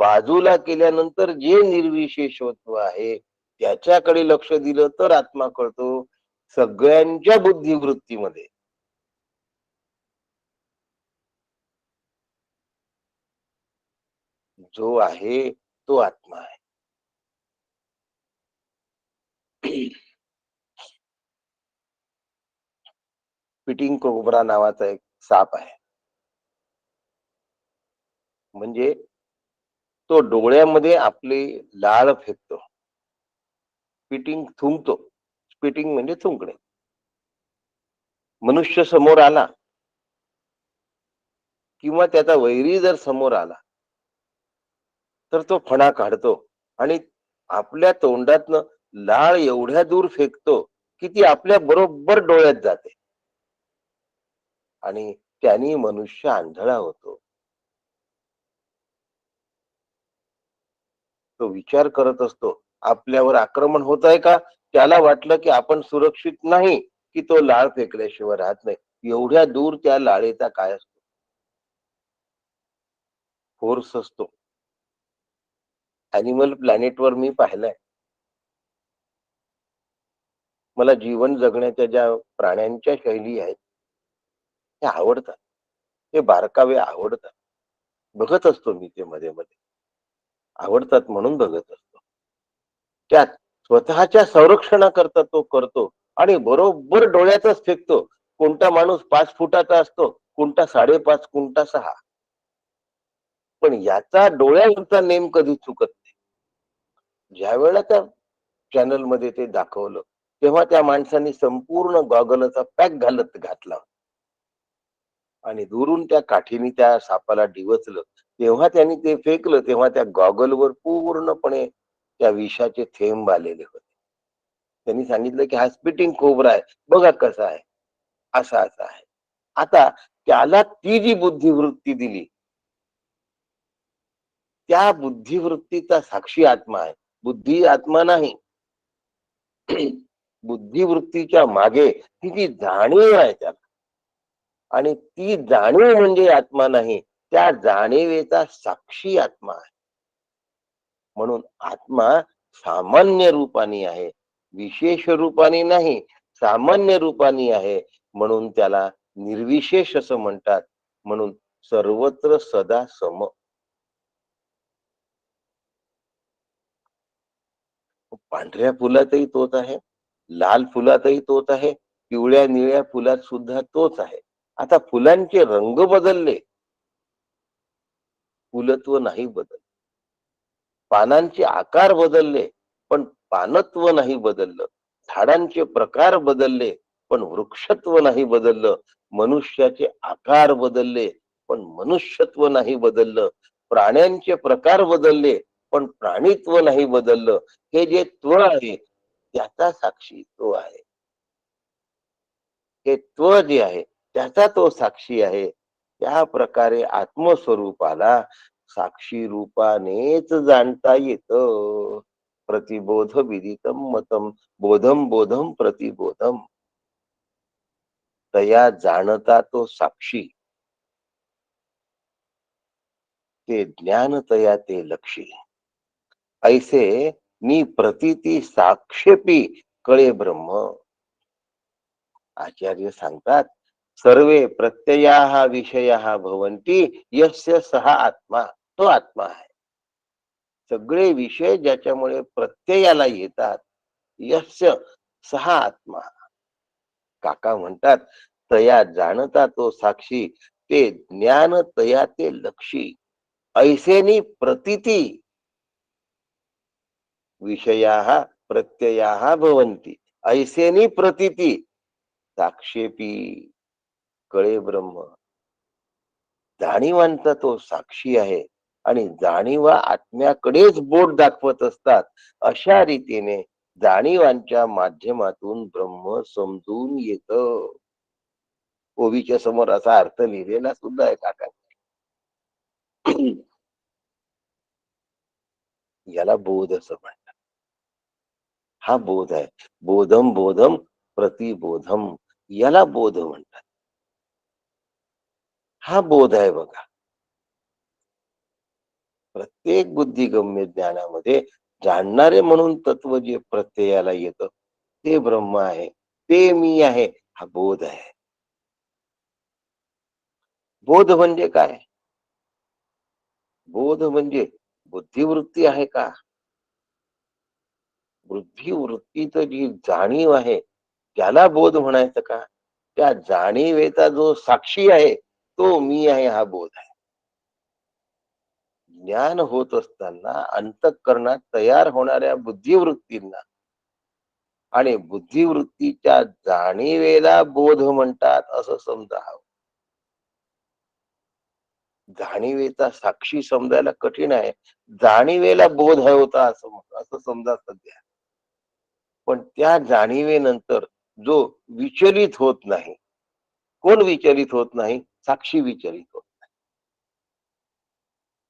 [SPEAKER 2] बाजूला केल्यानंतर जे निर्विशेषत्व आहे त्याच्याकडे लक्ष दिलं तर आत्मा कळतो. सगळ्यांच्या बुद्धिवृत्तीमध्ये जो आहे तो आत्मा आहे. पिटिंग कोबरा नावाचा एक साप आहे. म्हणजे तो डोळ्यामध्ये आपले लाळ फेकतो. स्पिटिंग थुंकतो. स्पिटिंग म्हणजे थुंकणे. मनुष्य समोर आला किंवा त्याचा वैरी जर समोर आला तर तो फणा काढतो आणि आपल्या तोंडातनं लाळ एवढ्या दूर फेकतो की ती आपल्या बरोबर डोळ्यात जाते आणि त्याने मनुष्य आंधळा होतो. तो विचार करत असतो आपल्यावर आक्रमण होत आहे का? त्याला वाटलं की आपण सुरक्षित नाही की तो लाळ फेकल्याशिवाय राहत नाही. एवढ्या दूर त्या लाळेचा काय असतो? फोर्स असतो. अॅनिमल प्लॅनेटवर मी पाहिलंय. मला जीवन जगण्याच्या ज्या प्राण्यांच्या शैली आहेत त्या आवडतात. ते बारकावे आवडतात. बघत असतो मी ते मध्ये मध्ये. आवडतात म्हणून बघत असतो. त्यात स्वतःच्या संरक्षणाकरता तो करतो आणि बरोबर डोळ्यातच फेकतो. कोणता माणूस 5 फुटाचा असतो, कोणता 5.5, कोणता 6. पण याचा डोळ्यावरचा नेम कधी चुकत नाही. ज्या वेळेला त्या चॅनल मध्ये ते दाखवलं तेव्हा त्या माणसाने संपूर्ण गॉगलचा पॅक घातला आणि दुरून त्या काठीने त्या सापाला डिवचलं. तेव्हा त्यांनी ते फेकलं तेव्हा त्या गॉगलवर पूर्णपणे त्या विषाचे थेंब आलेले होते. त्यांनी सांगितलं की हा स्पिटिंग कोबरा आहे, बघा कसा आहे. असा आहे. आता त्याला ती जी बुद्धिवृत्ती दिली त्या बुद्धिवृत्तीचा साक्षी आत्मा आहे. बुद्धी आत्मा नाही. बुद्धिवृत्तीच्या मागे तिची जाणीव आहे त्याला, आणि ती जाणीव म्हणजे आत्मा नाही, त्या जाणीवेचा साक्षी आत्मा आहे. म्हणून आत्मा सामान्य रूपाने आहे, विशेष रूपाने नाही, सामान्य रूपाने आहे. म्हणून त्याला निर्विशेष असं म्हणतात. म्हणून सर्वत्र सदा सम. पांढऱ्या फुलातही तोच आहे, लाल फुलातही तोच आहे, पिवळ्या निळ्या फुलात सुद्धा तोच आहे. आता फुलांचे रंग बदलले, फुलत्व नाही बदललं. पानांचे आकार बदलले, पण पानत्व नाही बदललं. झाडांचे प्रकार बदलले, पण वृक्षत्व नाही बदललं. मनुष्याचे आकार बदलले, पण मनुष्यत्व नाही बदललं. प्राण्यांचे प्रकार बदलले, पण प्राणित्व नाही बदललं. हे जे त्व आहे त्याचा साक्षी तो आहे. हे त्व जे आहे त्याचा तो साक्षी आहे. त्या प्रकारे आत्मस्वरूपाला साक्षी रूपानेच जाणता येत. प्रतिबोध विदितम मतम, बोधम बोधम प्रतिबोधम. तया जाणता तो साक्षी, ते ज्ञान तया ते लक्षी. ऐसे मी प्रतीती साक्षेपी कळे ब्रह्म. आचार्य सांगतात, सर्वे प्रत्यया विषया भवंती यस्य सहा आत्मा. तो आत्मा आहे. सगळे विषय ज्याच्यामुळे प्रत्ययाला येतात, यस्य सहा आत्मा. काका म्हणतात, तया जाणता तो साक्षी, ते ज्ञान तया ते लक्षी. ऐसेनी प्रतीती विषया प्रत्यया भवंती, ऐसेनी प्रतीती साक्षेपी कळे ब्रह्म. जाणीवांचा तो साक्षी आहे, आणि जाणीवा आत्म्याकडेच बोट दाखवत असतात. अशा रीतीने जाणीवांच्या माध्यमातून ब्रह्म समजून येत. ओवीच्या समोर असा अर्थ लिहिलेला सुद्धा आहे काका. याला बोध असं म्हणतात. हा बोध आहे. बोधम बोधम प्रतिबोधम, याला बोध म्हणतात. हा बोध आहे बघा. प्रत्येक बुद्धिगम्य ज्ञानामध्ये जाणणारे म्हणून तत्व जे प्रत्ययाला येतं ते ब्रह्म आहे, ते मी आहे, हा बोध आहे. बोध म्हणजे काय? बोध म्हणजे बुद्धिवृत्ती आहे का? बुद्धिवृत्तीचं जी जाणीव आहे त्याला बोध म्हणायचं का? त्या जाणीवेचा जो साक्षी आहे तो मी आहे, हा बोध आहे. ज्ञान होत असताना अंतःकरणात तयार होणाऱ्या बुद्धिवृत्तींना आणि बुद्धिवृत्तीच्या जाणीवेला बोध म्हणतात असं समजावं. जाणीवेचा साक्षी समजायला कठीण आहे. जाणीवेला बोध होता असं समजा सध्या. पण त्या जाणीवेनंतर जो विचलित होत नाही, कोण विचलित होत नाही? साक्षी विचलित होत नाही.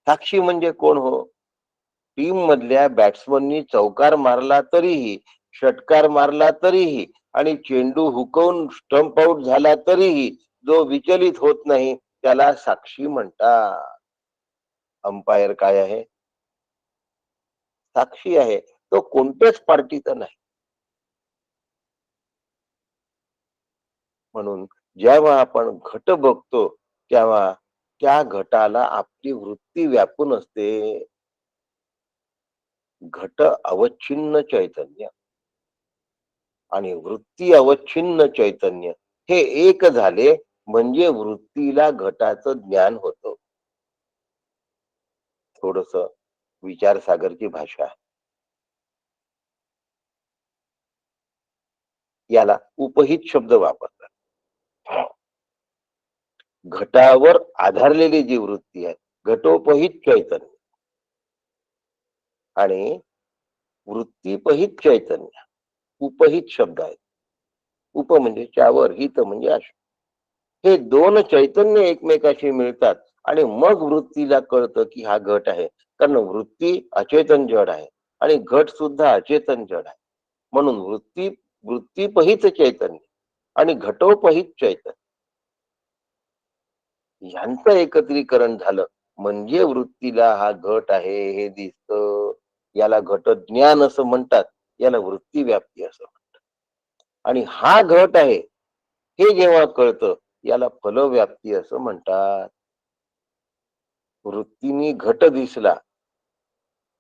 [SPEAKER 2] साक्षी म्हणजे कोण हो? टीम मधल्या बॅट्समननी चौकार मारला तरीही, षटकार मारला तरीही, आणि चेंडू हुकवून स्टंप आउट झाला तरीही जो विचलित होत नाही त्याला साक्षी म्हणतात. अंपायर काय आहे? साक्षी आहे. तो कोणत्याच पार्टीचा नाही. म्हणून जेव्हा आपण घट बघतो तेव्हा त्या घटाला आपली वृत्ती व्यापून असते. घट अवच्छिन्न चैतन्य आणि वृत्ती अवच्छिन्न चैतन्य हे एक झाले म्हणजे वृत्तीला घटाचं ज्ञान होतं. थोडस विचारसागरची भाषा आहे. याला उपहित शब्द वापरतात. घटावर आधारलेली जी वृत्ती आहे, घटोपहित चैतन्य आणि वृत्तीपहित चैतन्य, उपहित शब्द आहे. उप म्हणजे त्यावर, हित म्हणजे अशा. हे दोन चैतन्य एकमेकाशी मिळतात आणि मग वृत्तीला कळतं की हा घट आहे. कारण वृत्ती अचेतन जड आहे, आणि घट सुद्धा अचेतन जड आहे. म्हणून वृत्तीपहित चैतन्य आणि घटोपहित चैतन्य यांचं एकत्रीकरण झालं म्हणजे वृत्तीला हा घट आहे हे दिसतं. याला घट ज्ञान असं म्हणतात, याला वृत्ती व्याप्ती असं म्हणतात. आणि हा घट आहे हे जेव्हा कळतं याला फलव्याप्ती असं म्हणतात. वृत्तीने घट दिसला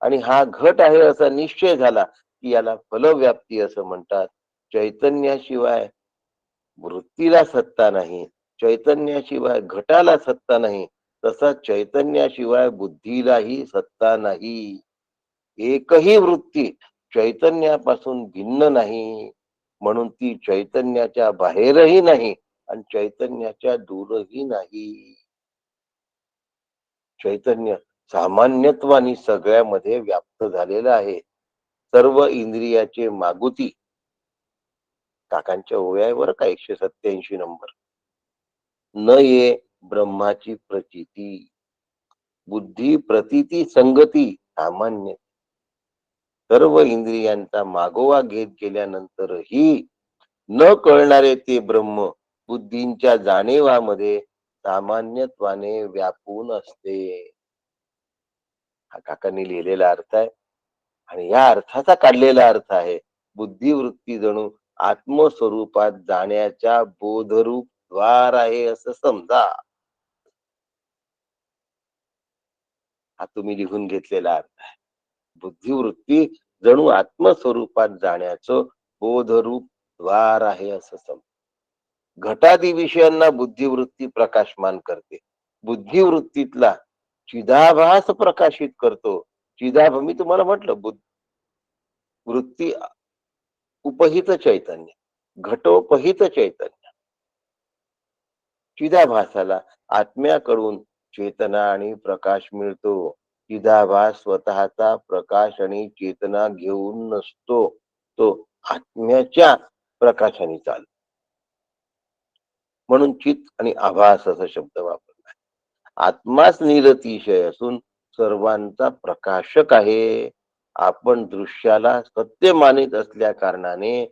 [SPEAKER 2] आणि हा घट आहे असा निश्चय झाला की याला फलव्याप्ती असं म्हणतात. चैतन्याशिवाय वृत्तीला सत्ता नाही, चैतन्याशिवाय घटाला सत्ता नाही, तसा चैतन्याशिवाय बुद्धीलाही सत्ता नाही. एकही वृत्ती चैतन्यापासून भिन्न नाही, म्हणून ती चैतन्याच्या बाहेरही नाही आणि चैतन्याच्या दूरही नाही. चैतन्य सामान्यत्वाने सगळ्यामध्ये व्याप्त झालेलं आहे. सर्व इंद्रियाचे मागुती. काकांच्या ओव्या आहे बरं का, 187 नंबर. न ये ब्रह्माची प्रचिती, बुद्धी प्रतीती संगती सामान्य. सर्व इंद्रियांचा मागोवा घेत गेल्यानंतरही न कळणारे ते ब्रह्म बुद्धींच्या जाणीवामध्ये सामान्यत्वाने व्यापून असते. हा काकांनी लिहिलेला अर्थ आहे आणि या अर्थाचा काढलेला अर्थ आहे बुद्धिवृत्ती जणू आत्मस्वरूपात जाण्याच्या बोधरूप द्वार आहे असं समजा. हा तुम्ही लिहून घेतलेला अर्थ आहे. बुद्धिवृत्ती जणू आत्मस्वरूपात जाण्याचं बोधरूप द्वार आहे असं समजा. घटादी विषयांना बुद्धिवृत्ती प्रकाशमान करते. बुद्धिवृत्तीतला चिदाभास प्रकाशित करतो. मी तुम्हाला म्हटलं वृत्ती उपहित चैतन्य, घटोपहित चैतन्य. चिदाभासाला आत्म्याकडून चेतना आणि प्रकाश मिळतो. चिदाभास स्वतःचा प्रकाश आणि चेतना घेऊन नसतो, तो आत्म्याच्या प्रकाशाने चालतो. म्हणून चित आणि आभास असा शब्द वापरला. आत्माच निरतिशय असून सर्वांचा प्रकाशक आहे. आपण दृश्याला सत्य मानित असल्या कारणाने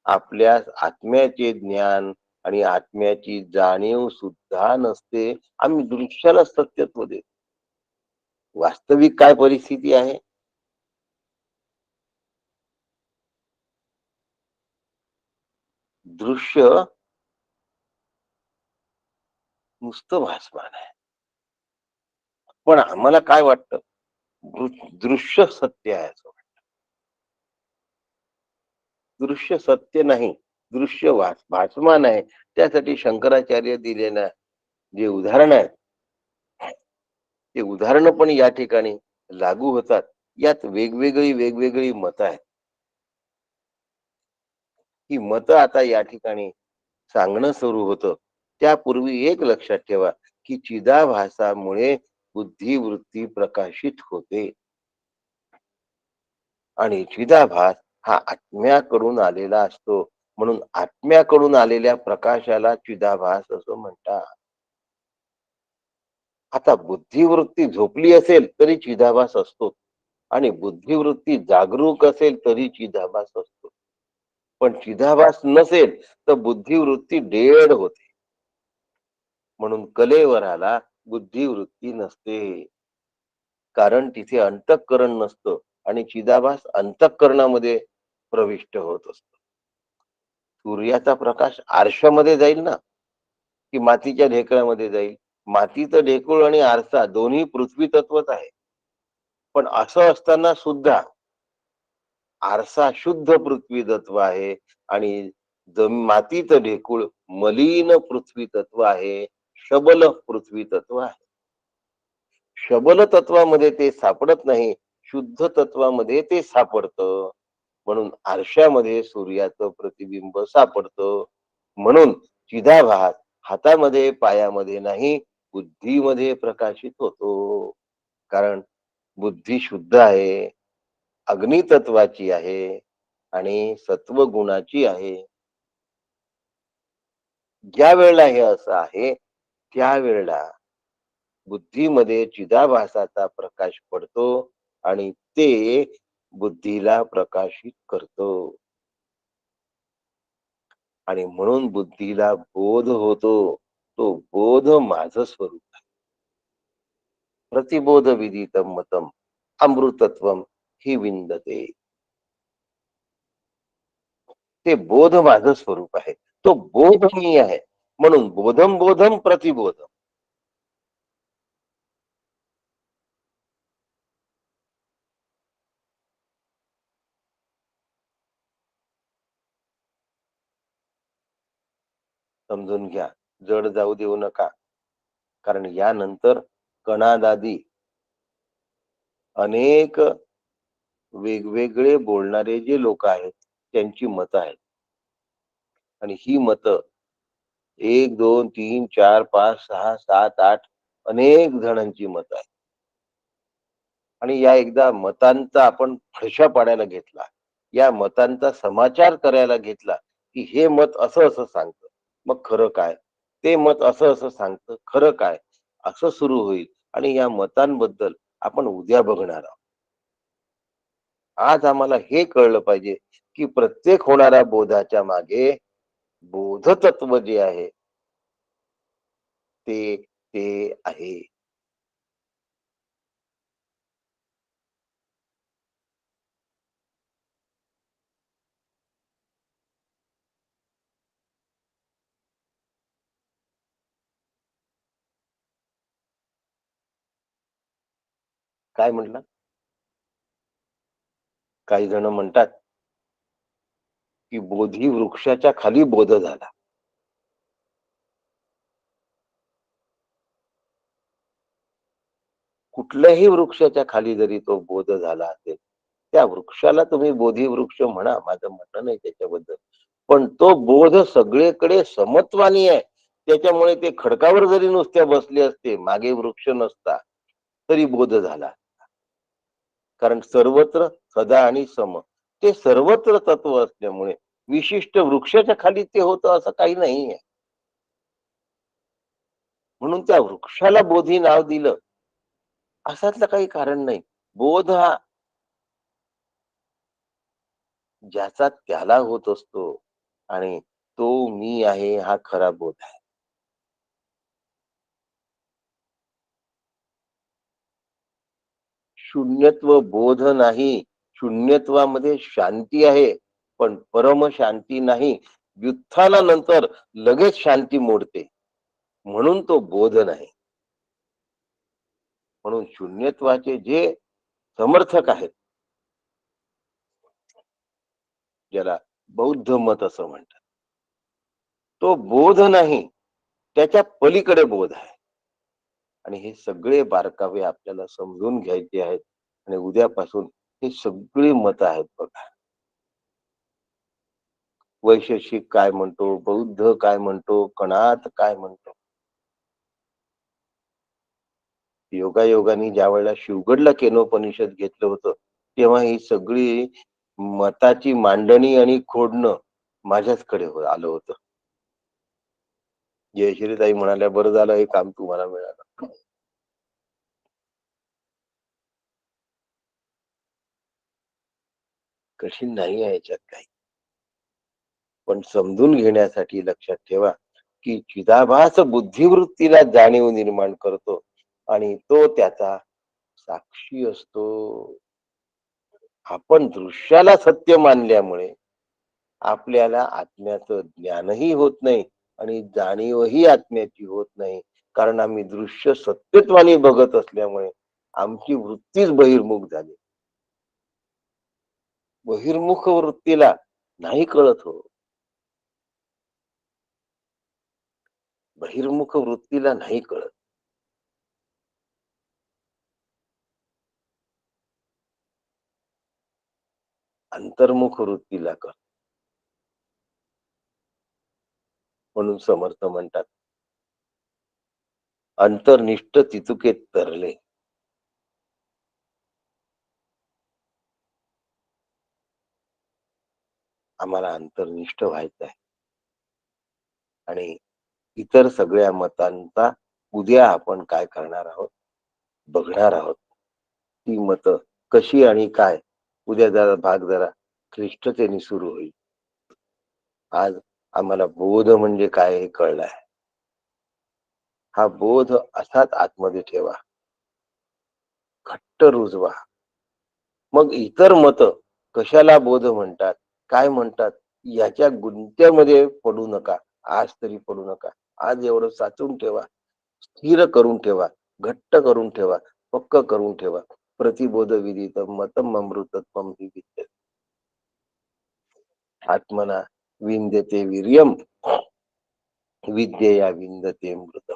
[SPEAKER 2] आपल्या आत्म्याचे ज्ञान आणि आत्म्याची जाणीव सुद्धा नसते. आम्ही दृश्याला सत्यत्व देतो. वास्तविक काय परिस्थिती आहे? दृश्य नुसतं भासमान आहे. पण आम्हाला काय वाटतं? दृश्य सत्य आहे असं वाटतं. दृश्य सत्य नाही, दृश्य भासमान आहे. त्यासाठी शंकराचार्य दिलेलं जे उदाहरण आहे ते उदाहरण पण या ठिकाणी लागू होतात. यात वेगवेगळी मतं आहेत. ही मतं आता या ठिकाणी सांगणं सुरू होतं. त्यापूर्वी एक लक्षात ठेवा की चिदाभासामुळे बुद्धिवृत्ती प्रकाशित होते आणि चिदाभास हा आत्म्याकडून आलेला असतो. म्हणून आत्म्याकडून आलेल्या प्रकाशाला चिदाभास असं म्हणतात. आता बुद्धिवृत्ती झोपली असेल तरी चिदाभास असतो आणि बुद्धिवृत्ती जागरूक असेल तरी चिदाभास असतो. पण चिदाभास नसेल तर बुद्धिवृत्ती डेड होते. म्हणून कलेवराला बुद्धिवृत्ती नसते, कारण तिथे अंतःकरण नसतं आणि चिदाभास अंतःकरणामध्ये प्रविष्ट होत असतो. सूर्याचा प्रकाश आरशामध्ये जाईल ना, की मातीच्या ढेकळामध्ये जाईल? मातीचं ढेकूळ आणि आरसा दोन्ही पृथ्वी तत्वच आहे. पण असं असताना सुद्धा आरसा शुद्ध पृथ्वी तत्व आहे आणि मातीचं ढेकूळ मलिन पृथ्वी तत्व आहे, शबल पृथ्वी तत्व आहे. शबल तत्वामध्ये ते सापडत नाही, शुद्ध तत्वामध्ये ते सापडतं. म्हणून आरशामध्ये सूर्याचं प्रतिबिंब सापडतं. म्हणून चिदाभास हातामध्ये पायामध्ये नाही, बुद्धीमध्ये प्रकाशित होतो. कारण बुद्धी शुद्ध आहे, अग्नितत्वाची आहे आणि सत्वगुणाची आहे. ज्या वेळेला हे असं आहे त्यावेळेला बुद्धीमध्ये चिदाभासाचा प्रकाश पडतो आणि ते बुद्धीला प्रकाशित करतो आणि म्हणून बुद्धीला बोध होतो. तो बोध माझं स्वरूप आहे. प्रतिबोध विदितम मतम अमृतत्वम ही विंदते. ते बोध माझं स्वरूप आहे. तो बोध मी आहे. म्हणून बोधम बोधम प्रतिबोधम. समजून घ्या. जड जाऊ देऊ नका. कारण यानंतर कणादादी अनेक वेगवेगळे बोलणारे जे लोक आहेत त्यांची मतं आहेत आणि ही मतं 1, 2, 3, 4, 5, 6, 7, 8 अनेक जणांची मतं आहेत. आणि या एकदा मतांचा आपण फडशा पाडायला घेतला, या मतांचा समाचार करायला घेतला, की हे मत असं असं सांगतं, मग खरं काय? ते मत असं असं सांगतं, खरं काय? असं सुरू होईल आणि या मतांबद्दल आपण उद्या बघणार आहोत. आज आम्हाला हे कळलं पाहिजे, की प्रत्येक होणाऱ्या बोधाच्या मागे बोधतत्व जे आहे ते ते आहे. काय म्हटलं? काही जण म्हणतात, की बोधी वृक्षाच्या खाली बोध झाला. कुठल्याही वृक्षाच्या खाली जरी तो बोध झाला असेल, त्या वृक्षाला तुम्ही बोधी वृक्ष म्हणा, माझं म्हणणं नाही त्याच्याबद्दल. पण तो बोध सगळीकडे समत्वानी आहे. त्याच्यामुळे ते खडकावर जरी नुसत्या बसले असते, मागे वृक्ष नसता, तरी बोध झाला. कारण सर्वत्र सदा आणि सम ते सर्वत्र तत्व असल्यामुळे विशिष्ट वृक्षाच्या खाली ते होतं असं काही नाहीये. म्हणून त्या वृक्षाला बोधी नाव दिलं असातलं काही कारण नाही. बोध हा ज्याचा त्याला होत असतो आणि तो मी आहे हा खरा बोध आहे. शून्यत्व बोध नाही. शून्यत्वामध्ये शांती आहे, पण परम शांती नाही. व्युत्थानानंतर लगेच शांती मोडते, म्हणून तो बोध नाही. म्हणून शून्यत्वाचे जे समर्थक आहेत, ज्याला बौद्ध मत असं म्हणतात, तो बोध नाही, त्याच्या पलीकडे बोध आहे. आणि हे सगळे बारकावे आपल्याला समजून घ्यायचे आहेत आणि उद्यापासून हे सगळी मत आहेत बघा. वैशेषिक काय म्हणतो, बौद्ध काय म्हणतो, कणाद काय म्हणतो. योगायोगाने ज्या वेळेला शिवगडला केनोपनिषद घेतलं होतं, तेव्हा ही सगळी मताची मांडणी आणि खोडणं माझ्याचकडे आलं होतं. जयश्रीताई म्हणाल्या, बरं झालं हे काम तुम्हाला मिळालं. कठीण नाही आहे याच्यात काही, पण समजून घेण्यासाठी लक्षात ठेवा, की चिदाभास बुद्धिवृत्तीला जाणीव निर्माण करतो आणि तो त्याचा साक्षी असतो. आपण दृश्याला सत्य मानल्यामुळे आपल्याला आत्म्याचं ज्ञानही होत नाही आणि जाणीवही आत्म्याची होत नाही. कारण आम्ही दृश्य सत्यत्वाने बघत असल्यामुळे आमची वृत्तीच बहिर्मुख झाली. बहिर्मुख वृत्तीला नाही कळत हो. बहिर्मुख वृत्तीला नाही कळत. अंतर्मुख वृत्तीला कळत. म्हणून समर्थ म्हणतात, अंतर्निष्ठ तितुके तरले. आम्हाला अंतर्निष्ठ व्हायचं आहे आणि इतर सगळ्या मतांचा उद्या आपण काय करणार आहोत बघणार आहोत. ती मतं कशी आणि काय उद्या जरा भाग जरा क्लिष्टतेने सुरू होईल. आज आम्हाला बोध म्हणजे काय हे कळलं आहे. हा बोध असाच आतमध्ये ठेवा, घट्ट रुजवा. मग इतर मत कशाला बोध म्हणतात, काय म्हणतात, याच्या गुंत्यामध्ये पडू नका. आज तरी पडू नका. आज एवढं साचून ठेवा, स्थिर करून ठेवा, घट्ट करून ठेवा, पक्क करून ठेवा. प्रतिबोध विदितम मतम अमृतत्वम हि विद्यते. आत्मना विंदते वीर्यम विद्येया विंदते मृत.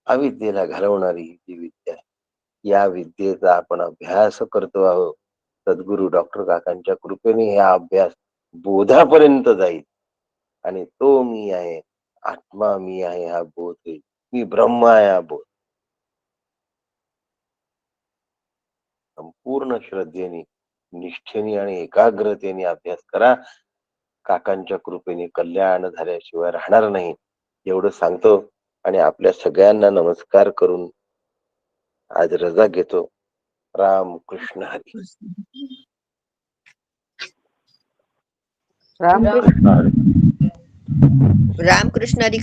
[SPEAKER 2] अविद्येला घालवणारी ही जी विद्या आहे, या विद्येचा आपण अभ्यास करतो आहोत. सद्गुरू डॉक्टर काकांच्या कृपेने हा अभ्यास बोधापर्यंत जाईल आणि तो मी आहे, आत्मा मी आहे हा बोध होईल. मी ब्रह्म आहे हा बोध. संपूर्ण श्रद्धेने, निष्ठेने आणि एकाग्रतेने अभ्यास करा. काकांच्या कृपेने कल्याण झाल्याशिवाय राहणार नाही, एवढं सांगतो आणि आपल्या सगळ्यांना नमस्कार करून आज रजा घेतो. राम कृष्ण हरी.
[SPEAKER 4] रामकृष्ण
[SPEAKER 5] रामकृष्ण हरी.